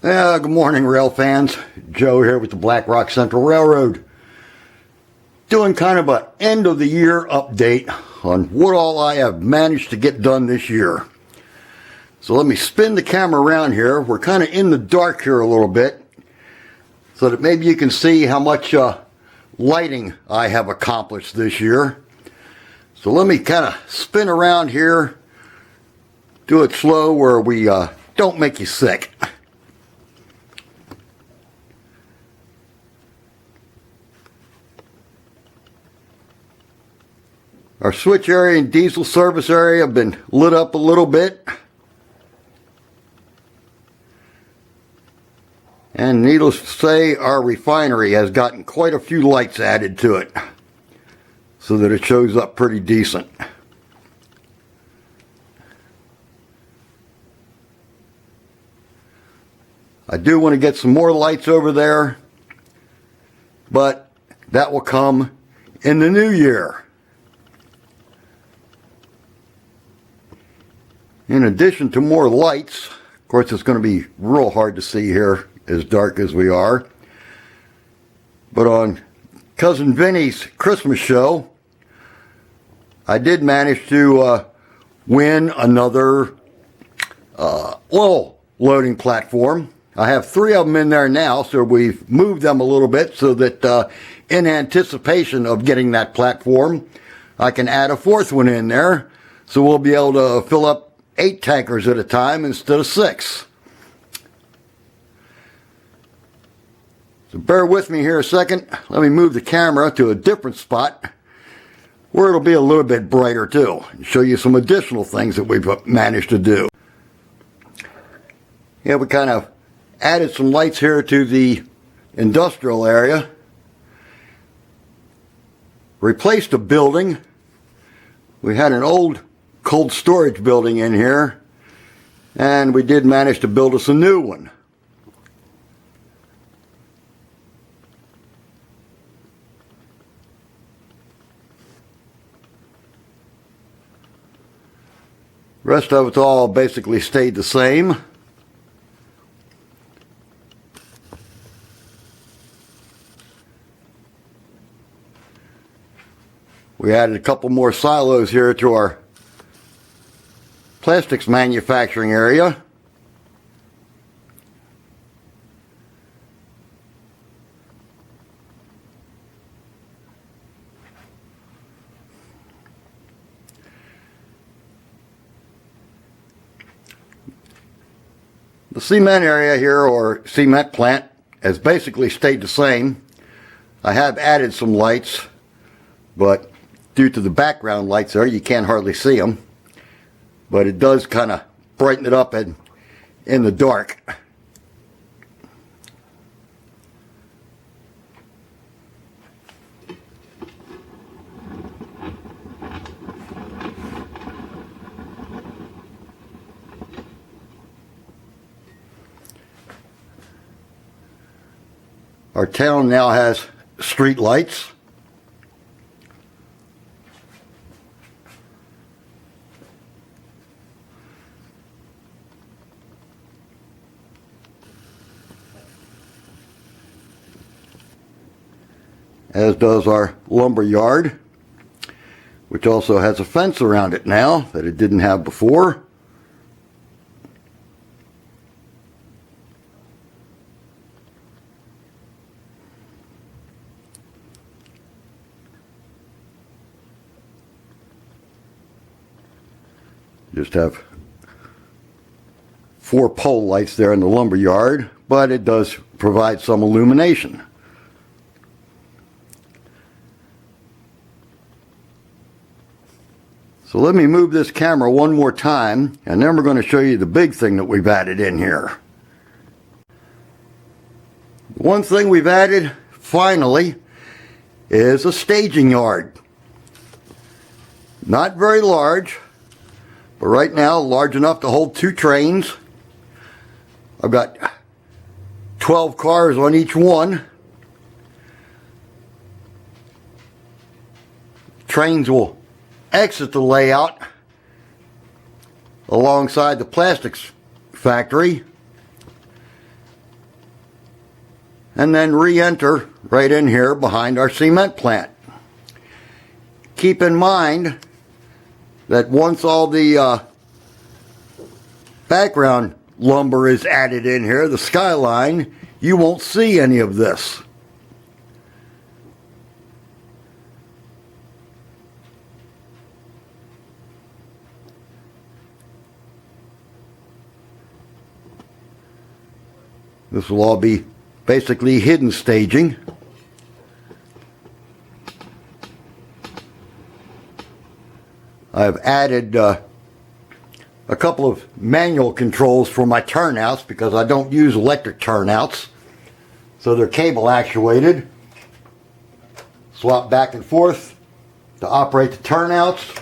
Good morning, rail fans. Joe here with the Black Rock Central Railroad. Doing kind of an end of the year update on what all I have managed to get done this year. So let me spin the camera around here. We're kind of in the dark here a little bit so that maybe you can see how much lighting I have accomplished this year. So let me kind of spin around here. Do it slow where we don't make you sick. Our switch area and diesel service area have been lit up a little bit. And needless to say, our refinery has gotten quite a few lights added to it so that it shows up pretty decent. I do want to get some more lights over there, but that will come in the new year. In addition to more lights, of course it's going to be real hard to see here as dark as we are, but on Cousin Vinny's Christmas show, I did manage to win another oil loading platform. I have 3 of them in there now, so we've moved them a little bit so that in anticipation of getting that platform, I can add a 4th one in there, so we'll be able to fill up 8 tankers at a time instead of 6. So bear with me here a second. Let me move the camera to a different spot where it'll be a little bit brighter too, and show you some additional things that we've managed to do. Yeah, we kind of added some lights here to the industrial area. Replaced a building. We had an old cold storage building in here, and we did manage to build us a new one. The rest of it's all basically stayed the same. We added a couple more silos here to our plastics manufacturing area. The cement area here, or cement plant, has basically stayed the same. I have added some lights, but due to the background lights there, you can't hardly see them. But it does kind of brighten it up in the dark. Our town now has street lights. As does our lumber yard, which also has a fence around it now that it didn't have before. Just have 4 pole lights there in the lumber yard, but it does provide some illumination. So let me move this camera one more time, and then we're going to show you the big thing that we've added in here. One thing we've added, finally, is a staging yard. Not very large, but right now large enough to hold 2 trains. I've got 12 cars on each one. Trains will exit the layout alongside the plastics factory, and then re-enter right in here behind our cement plant. Keep in mind that once all the background lumber is added in here, the skyline, you won't see any of this. This will all be basically hidden staging. I've added a couple of manual controls for my turnouts because I don't use electric turnouts. So they're cable actuated. Swap back and forth to operate the turnouts.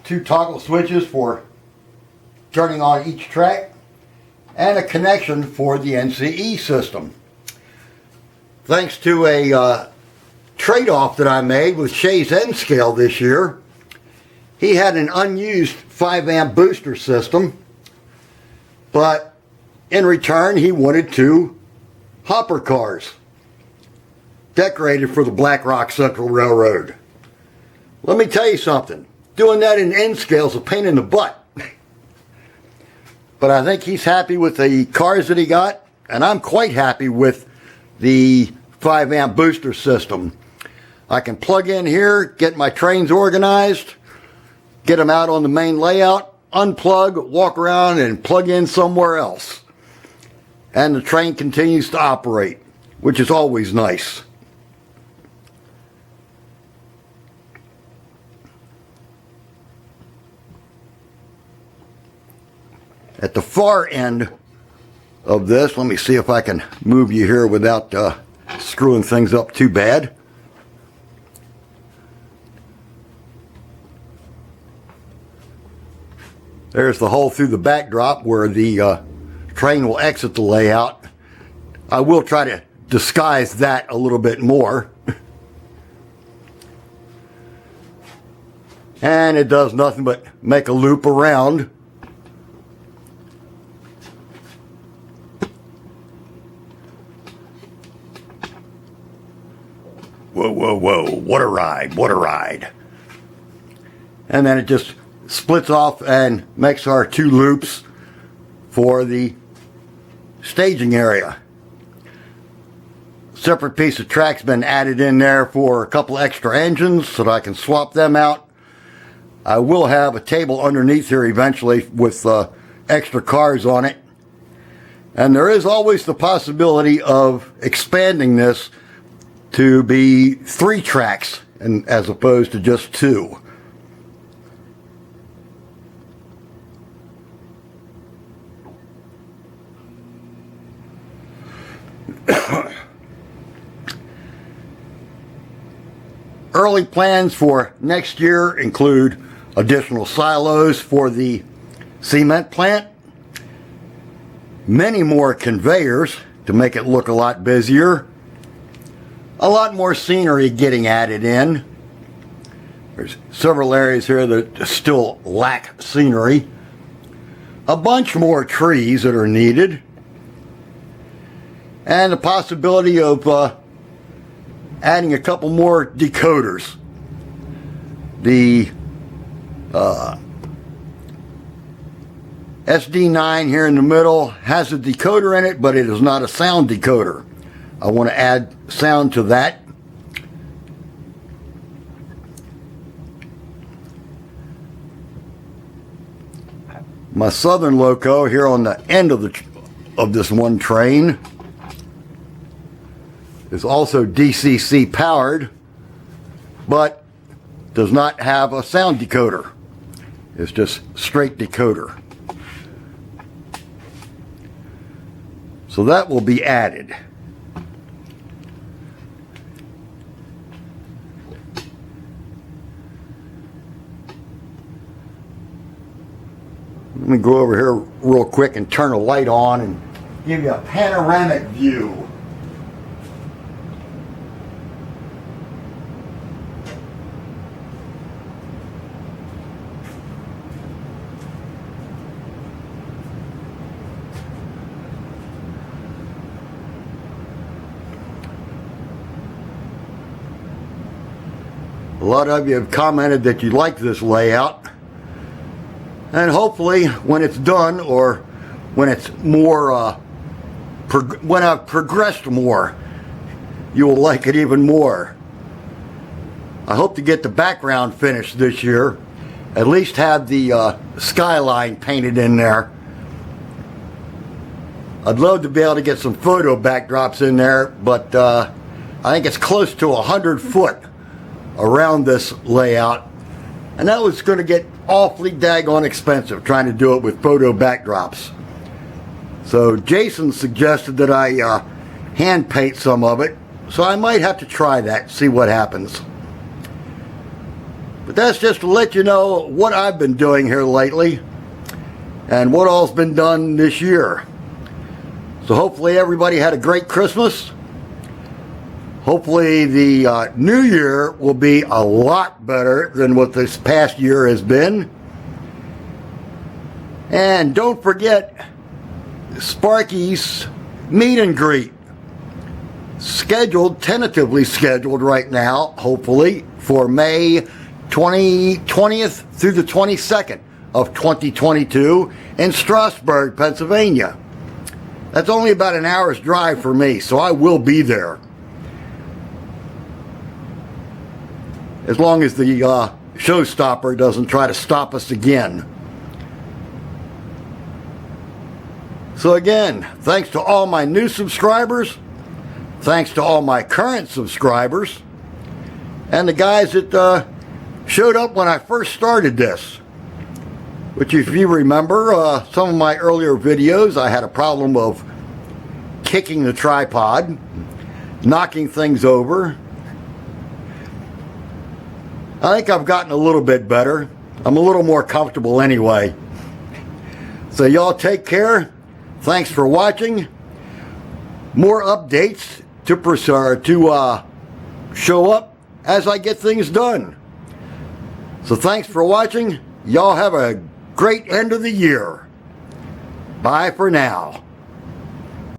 2 toggle switches for turning on each track. And a connection for the NCE system. Thanks to a trade-off that I made with Shay's N-Scale this year, he had an unused 5-amp booster system, but in return he wanted 2 hopper cars decorated for the Black Rock Central Railroad. Let me tell you something, doing that in N-Scale is a pain in the butt. But I think he's happy with the cars that he got, and I'm quite happy with the 5-amp booster system. I can plug in here, get my trains organized, get them out on the main layout, unplug, walk around, and plug in somewhere else. And the train continues to operate, which is always nice. At the far end of this, let me see if I can move you here without screwing things up too bad. There's the hole through the backdrop where the train will exit the layout. I will try to disguise that a little bit more. And it does nothing but make a loop around. Whoa, whoa, whoa, what a ride, what a ride. And then it just splits off and makes our 2 loops for the staging area. Separate piece of track's been added in there for a couple extra engines so that I can swap them out. I will have a table underneath here eventually with extra cars on it. And there is always the possibility of expanding this to be 3 tracks and as opposed to just 2. Early plans for next year include additional silos for the cement plant, many more conveyors to make it look a lot busier, a lot more scenery getting added in. There's several areas here that still lack scenery, a bunch more trees that are needed, and the possibility of adding a couple more decoders. The SD9 here in the middle has a decoder in it, but it is not a sound decoder. I want to add sound to that. My southern loco here on the end of this one train is also DCC powered, but does not have a sound decoder. It's just straight decoder. So that will be added. Let me go over here real quick and turn a light on and give you a panoramic view. A lot of you have commented that you like this layout. And hopefully when it's done, or when it's more, when I've progressed more, you will like it even more. I hope to get the background finished this year. At least have the skyline painted in there. I'd love to be able to get some photo backdrops in there, but I think it's close to 100 foot around this layout. And that was going to get awfully daggone expensive trying to do it with photo backdrops. So Jason suggested that I hand paint some of it. So I might have to try that, see what happens. But that's just to let you know what I've been doing here lately and what all's been done this year. So hopefully everybody had a great Christmas. Hopefully the new year will be a lot better than what this past year has been. And don't forget Sparky's meet and greet. Tentatively scheduled right now, hopefully, for May 20th through the 22nd of 2022 in Strasburg, Pennsylvania. That's only about an hour's drive for me, so I will be there. As long as the showstopper doesn't try to stop us again. So again, thanks to all my new subscribers, thanks to all my current subscribers, and the guys that showed up when I first started this. Which, if you remember some of my earlier videos, I had a problem of kicking the tripod, knocking things over. I think I've gotten a little bit better. I'm a little more comfortable anyway. So y'all take care. Thanks for watching. More updates to show up as I get things done. So thanks for watching. Y'all have a great end of the year. Bye for now.